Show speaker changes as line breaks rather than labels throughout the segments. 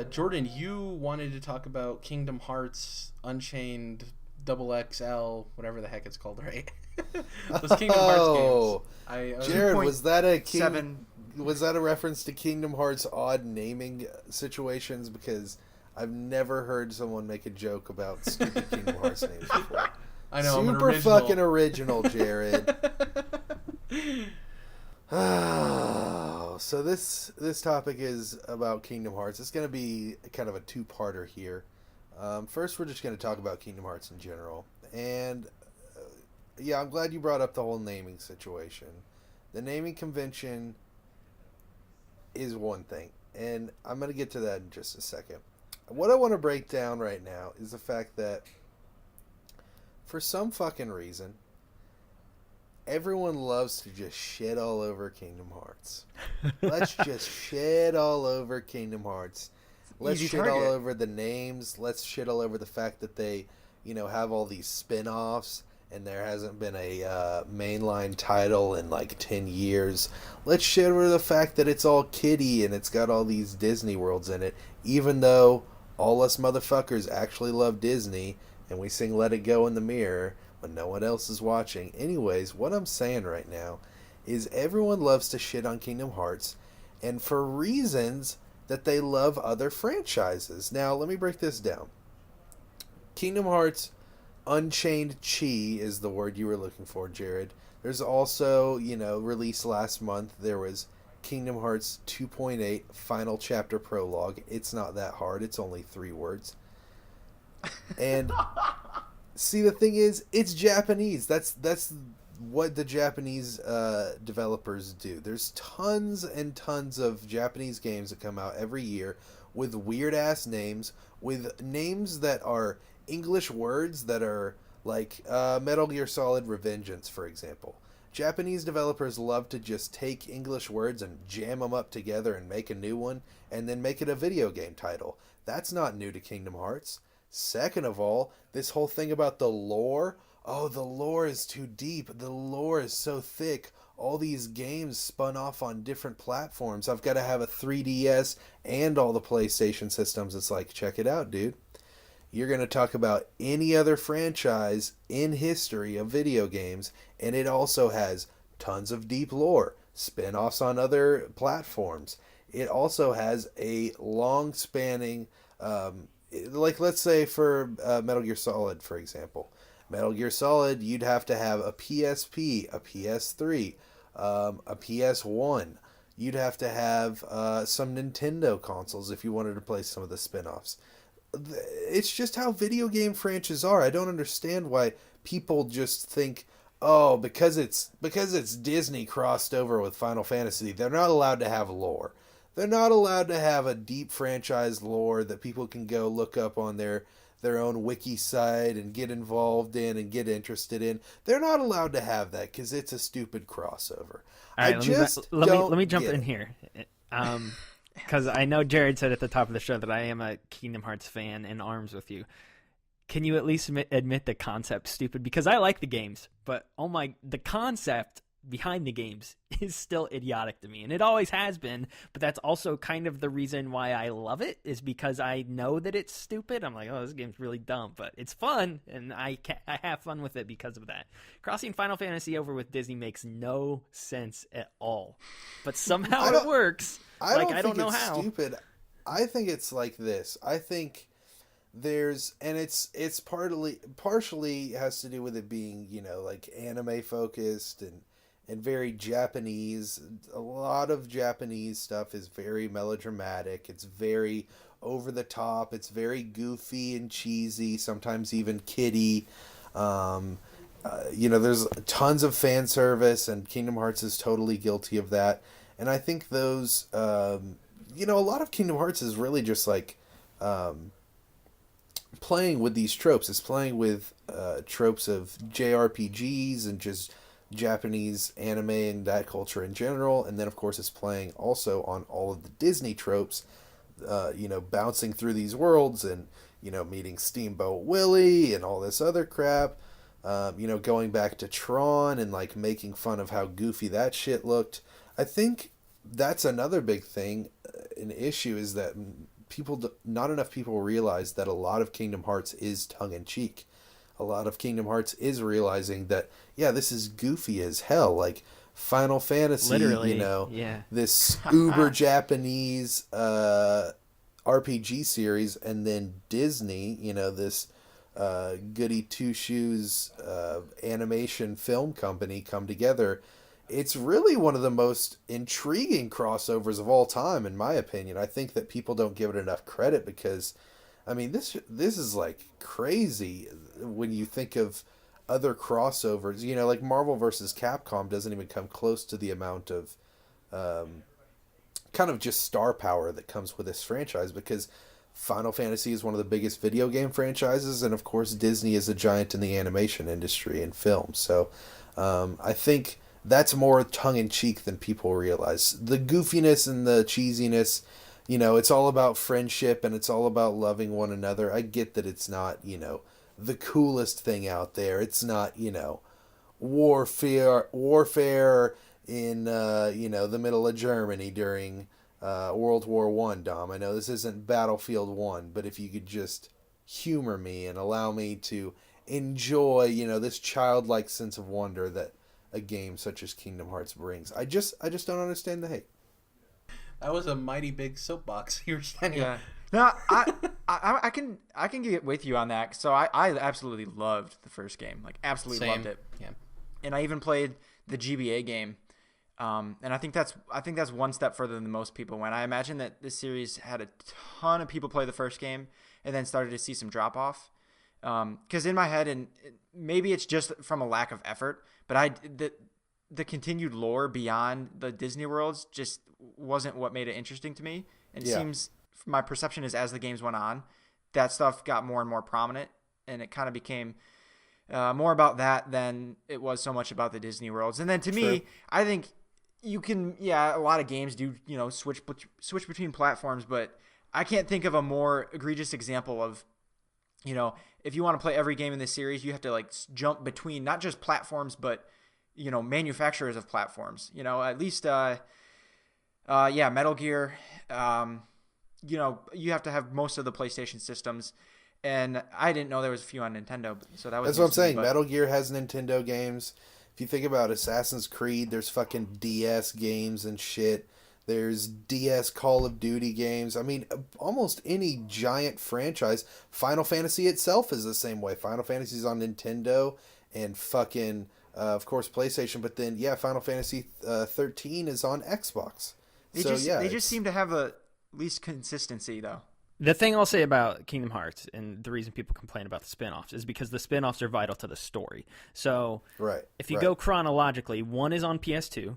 Jordan, you wanted to talk about Kingdom Hearts Unchained Double XL, whatever the heck it's called, right? Those Kingdom Hearts games.
Oh, Jared, was that a
2.7.
Was that a reference to Kingdom Hearts odd naming situations? Because I've never heard someone make a joke about stupid Kingdom Hearts names before.
I know, I'm an
Super
original.
fucking original, Jared. Oh, so this topic is about Kingdom Hearts. It's going to be kind of a two-parter here. First, we're just going to talk about Kingdom Hearts in general. And, yeah, I'm glad you brought up the whole naming situation. The naming convention is one thing, and I'm going to get to that in just a second. What I want to break down right now is the fact that for some fucking reason, everyone loves to just shit all over Kingdom Hearts. Let's just shit all over Kingdom Hearts. Let's shit all over the names. Let's shit all over the fact that they, have all these spin-offs and there hasn't been a mainline title in like 10 years. Let's shit over the fact that it's all kiddie and it's got all these Disney worlds in it, even though all us motherfuckers actually love Disney and we sing Let It Go in the mirror when no one else is watching. Anyways, what I'm saying right now is everyone loves to shit on Kingdom Hearts, and for reasons that they love other franchises. Now, let me break this down. Kingdom Hearts Unchained Chi is the word you were looking for, Jared. There's also, released last month, there was Kingdom Hearts 2.8 Final Chapter Prologue. It's not that hard. It's only 3 words. And see, the thing is, it's Japanese. That's what the Japanese developers do. There's tons and tons of Japanese games that come out every year with weird-ass names, with names that are English words that are like Metal Gear Solid Revengeance, for example. Japanese developers love to just take English words and jam them up together and make a new one, and then make it a video game title. That's not new to Kingdom Hearts. Second of all, this whole thing about the lore, the lore is too deep, the lore is so thick, all these games spun off on different platforms, I've got to have a 3DS and all the PlayStation systems. It's like, check it out, dude. You're going to talk about any other franchise in history of video games, and it also has tons of deep lore, spin-offs on other platforms. It also has a long-spanning, let's say for Metal Gear Solid, for example. Metal Gear Solid, you'd have to have a PSP, a PS3, a PS1. You'd have to have some Nintendo consoles if you wanted to play some of the spin-offs. It's just how video game franchises are. I don't understand why people just think, because it's Disney crossed over with Final Fantasy, they're not allowed to have lore. They're not allowed to have a deep franchise lore that people can go look up on their own wiki site and get involved in and get interested in. They're not allowed to have that because it's a stupid crossover.
All right, let me jump in here. Because I know Jared said at the top of the show that I am a Kingdom Hearts fan in arms with you. Can you at least admit the concept's stupid? Because I like the games, but the concept behind the games is still idiotic to me, and it always has been. But that's also kind of the reason why I love it, is because I know that it's stupid. I'm like, this game's really dumb, but it's fun, and I have fun with it because of that. Crossing Final Fantasy over with Disney makes no sense at all, but somehow it works. I don't know how.
Stupid. I think it's like this. I think it's partially has to do with it being, like anime focused and very Japanese. A lot of Japanese stuff is very melodramatic. It's very over the top. It's very goofy and cheesy, sometimes even kiddie. There's tons of fan service, and Kingdom Hearts is totally guilty of that. And I think those, a lot of Kingdom Hearts is really just like playing with these tropes. It's playing with tropes of JRPGs and just Japanese anime and that culture in general. And then, of course, it's playing also on all of the Disney tropes, bouncing through these worlds and, meeting Steamboat Willie and all this other crap. Going back to Tron and, like, making fun of how goofy that shit looked. I think that's another big thing, an issue, is that not enough people realize that a lot of Kingdom Hearts is tongue in cheek. A lot of Kingdom Hearts is realizing that, yeah, this is goofy as hell. Like Final Fantasy,
Literally,
you know,
yeah.
this uber Japanese RPG series, and then Disney, you know, this goody two shoes animation film company come together. It's really one of the most intriguing crossovers of all time, in my opinion. I think that people don't give it enough credit because, I mean, this is like crazy when you think of other crossovers. You know, like Marvel versus Capcom doesn't even come close to the amount of kind of just star power that comes with this franchise, because Final Fantasy is one of the biggest video game franchises, and of course Disney is a giant in the animation industry and film. So I think that's more tongue-in-cheek than people realize. The goofiness and the cheesiness, you know, it's all about friendship and it's all about loving one another. I get that it's not, you know, the coolest thing out there. It's not, you know, warfare in, you know, the middle of Germany during World War One, Dom. I know this isn't Battlefield 1, but if you could just humor me and allow me to enjoy, you know, this childlike sense of wonder that a game such as Kingdom Hearts brings. I just don't understand the hate.
That was a mighty big soapbox you were standing on.
No, I can get with you on that. So I absolutely loved the first game. Like absolutely loved it.
Yeah.
And I even played the GBA game. And I think that's one step further than most people went. I imagine that this series had a ton of people play the first game and then started to see some drop off. Because in my head, and maybe it's just from a lack of effort, but the continued lore beyond the Disney worlds just wasn't what made it interesting to me. And it seems, my perception is, as the games went on, that stuff got more and more prominent, and it kind of became more about that than it was so much about the Disney worlds. And then to me, I think you can, a lot of games do, you know, switch between platforms, but I can't think of a more egregious example of, you know, if you want to play every game in this series, you have to like jump between not just platforms, but, you know, manufacturers of platforms. You know, at least, Metal Gear. You know, you have to have most of the PlayStation systems, and I didn't know there was a few on Nintendo. So that was.
That's what I'm saying. Metal Gear has Nintendo games. If you think about Assassin's Creed, there's fucking DS games and shit. There's DS Call of Duty games. I mean, almost any giant franchise. Final Fantasy itself is the same way. Final Fantasy's on Nintendo and fucking, of course, PlayStation. But then, Final Fantasy 13 is on Xbox.
They just seem to have at least consistency, though.
The thing I'll say about Kingdom Hearts, and the reason people complain about the spin-offs, is because the spin-offs are vital to the story. So if you go chronologically, one is on PS2.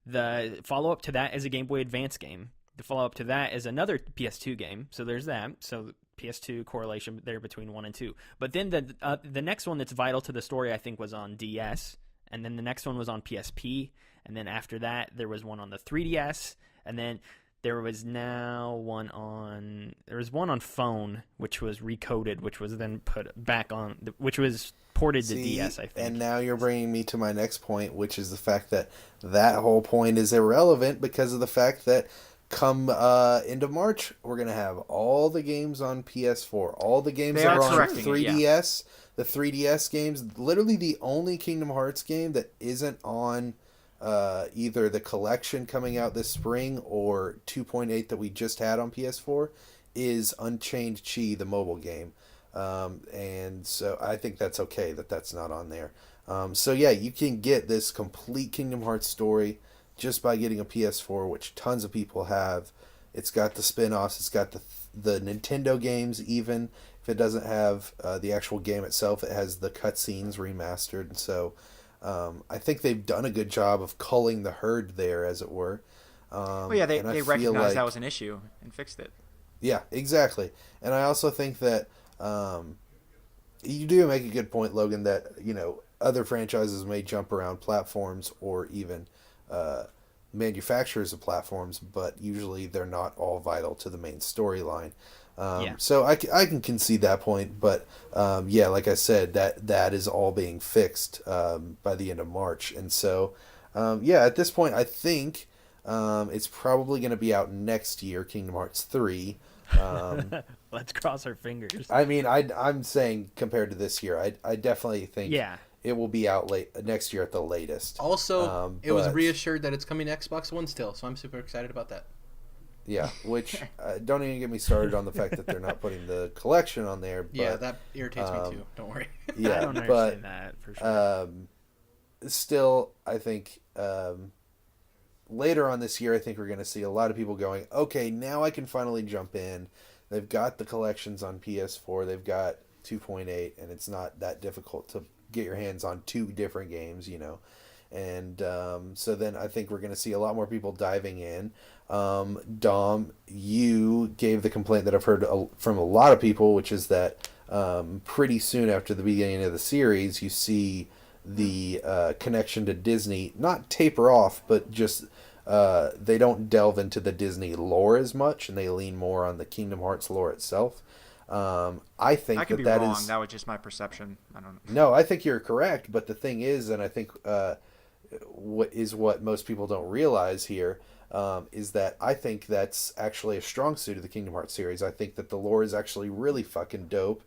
The follow-up to that is a Game Boy Advance game. The follow-up to that is another PS2 game. So there's that. So PS2 correlation there between 1 and 2. But then the next one that's vital to the story, I think, was on DS. And then the next one was on PSP. And then after that, there was one on the 3DS. And then there was one on phone, which was recoded, which was then put back on, which was ported to DS, I think.
And now you're bringing me to my next point, which is the fact that whole point is irrelevant because of the fact that come into March, we're going to have all the games on PS4. All the games that are on 3DS, the 3DS games, literally the only Kingdom Hearts game that isn't on either the collection coming out this spring or 2.8 that we just had on PS4 is Unchained Chi, the mobile game. And so I think that's okay that that's not on there. You can get this complete Kingdom Hearts story just by getting a PS4, which tons of people have. It's got the spin-offs, it's got the Nintendo games. Even if it doesn't have the actual game itself, it has the cutscenes remastered. And so I think they've done a good job of culling the herd there, as it were.
They recognized that was an issue and fixed it.
Yeah, exactly. And I also think that you do make a good point, Logan, that, you know, other franchises may jump around platforms or even manufacturers of platforms, but usually they're not all vital to the main storyline. So I can concede that point, but like I said, that is all being fixed by the end of March. And so, at this point, I think it's probably going to be out next year, Kingdom Hearts 3.
Let's cross our fingers.
I mean, I'm saying compared to this year, I definitely think it will be out next year at the latest.
Also, it was reassured that it's coming to Xbox One still, so I'm super excited about that.
Yeah, which don't even get me started on the fact that they're not putting the collection on there. But,
yeah, that irritates me too. Don't worry.
Yeah,
I don't understand that for sure.
Still, I think later on this year, I think we're going to see a lot of people going, okay, now I can finally jump in. They've got the collections on PS4. They've got 2.8, and it's not that difficult to get your hands on 2 different games, And so then I think we're going to see a lot more people diving in. Dom, you gave the complaint that I've heard from a lot of people, which is that pretty soon after the beginning of the series, you see the connection to Disney not taper off, but just they don't delve into the Disney lore as much, and they lean more on the Kingdom Hearts lore itself. I think
I could be
that
wrong.
is...
That was just my perception. I don't know.
No, I think you're correct, but the thing is, and I think what most people don't realize here, is that I think that's actually a strong suit of the Kingdom Hearts series. I think that the lore is actually really fucking dope.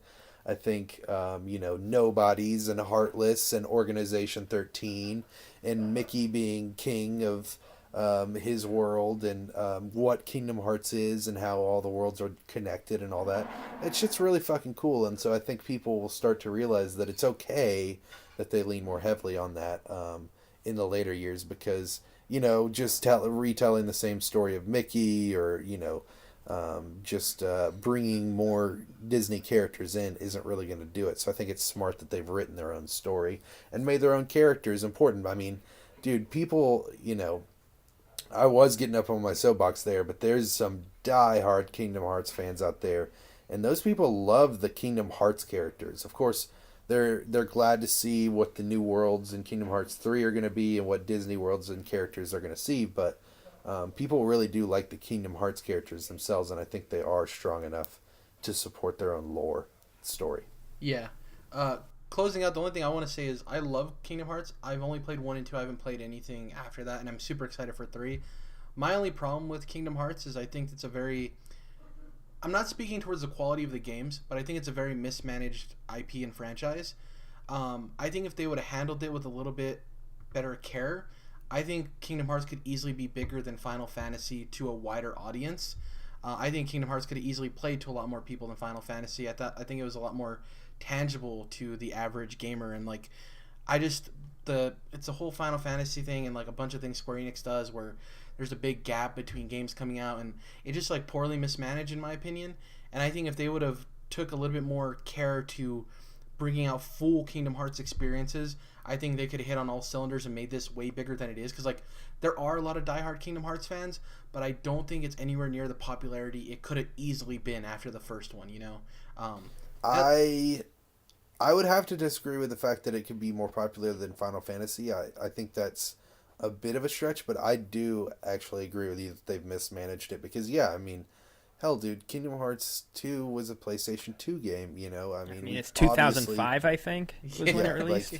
I think, Nobodies and Heartless and Organization 13 and Mickey being king of his world and what Kingdom Hearts is and how all the worlds are connected and all that. That shit's really fucking cool. And so I think people will start to realize that it's okay that they lean more heavily on that in the later years because, just retelling the same story of Mickey or, just bringing more Disney characters in isn't really going to do it. So I think it's smart that they've written their own story and made their own characters important. I mean, dude, people, I was getting up on my soapbox there, but there's some die-hard Kingdom Hearts fans out there, and those people love the Kingdom Hearts characters. Of course, they're glad to see what the new worlds in Kingdom Hearts 3 are going to be and what Disney worlds and characters are going to see, but people really do like the Kingdom Hearts characters themselves, and I think they are strong enough to support their own lore story.
Yeah. Closing out, the only thing I want to say is I love Kingdom Hearts. I've only played 1 and 2. I haven't played anything after that, and I'm super excited for 3. My only problem with Kingdom Hearts is I think it's a very... I'm not speaking towards the quality of the games, but I think it's a very mismanaged IP and franchise. I think if they would have handled it with a little bit better care, I think Kingdom Hearts could easily be bigger than Final Fantasy to a wider audience. I think Kingdom Hearts could have easily played to a lot more people than Final Fantasy. I think it was a lot more tangible to the average gamer, and it's a whole Final Fantasy thing and like a bunch of things Square Enix does where there's a big gap between games coming out, and it just like poorly mismanaged in my opinion. And I think if they would have took a little bit more care to bringing out full Kingdom Hearts experiences, I think they could have hit on all cylinders and made this way bigger than it is, because like there are a lot of diehard Kingdom Hearts fans, but I don't think it's anywhere near the popularity it could have easily been after the first one.
I would have to disagree with the fact that it could be more popular than Final Fantasy. I think that's a bit of a stretch, but I do actually agree with you that they've mismanaged it because, hell, dude, Kingdom Hearts 2 was a PlayStation 2 game, I mean
it's 2005, I think, was when it released.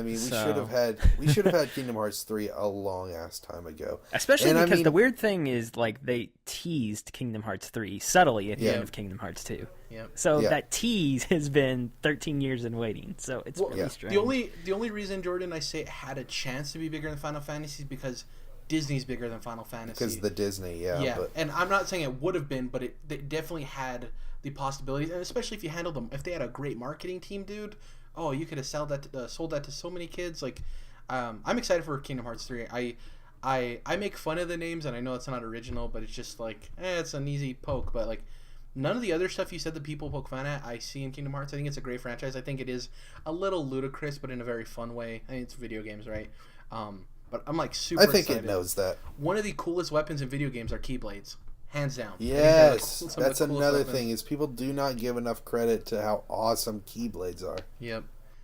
We should have had Kingdom Hearts 3 a long ass time ago.
Especially because the weird thing is like they teased Kingdom Hearts 3 subtly at the end of Kingdom Hearts 2.
Yep.
So that tease has been 13 years in waiting. So it's really strange.
The only reason, Jordan, I say it had a chance to be bigger than Final Fantasy is because Disney's bigger than Final Fantasy.
Because the Disney,
But... And I'm not saying it would have been, but it definitely had the possibilities, and especially if you handled them. If they had a great marketing team, dude, you could have sold that to so many kids. Like, I'm excited for Kingdom Hearts 3. I make fun of the names, and I know it's not original, but it's just like, it's an easy poke. But like, none of the other stuff you said that people poke fun at, I see in Kingdom Hearts. I think it's a great franchise. I think it is a little ludicrous, but in a very fun way. I mean, it's video games, right? But I'm like super excited.
I think it knows that.
One of the coolest weapons in video games are Keyblades. Hands down.
Yes. That's another thing is people do not give enough credit to how awesome Keyblades are.
Yep.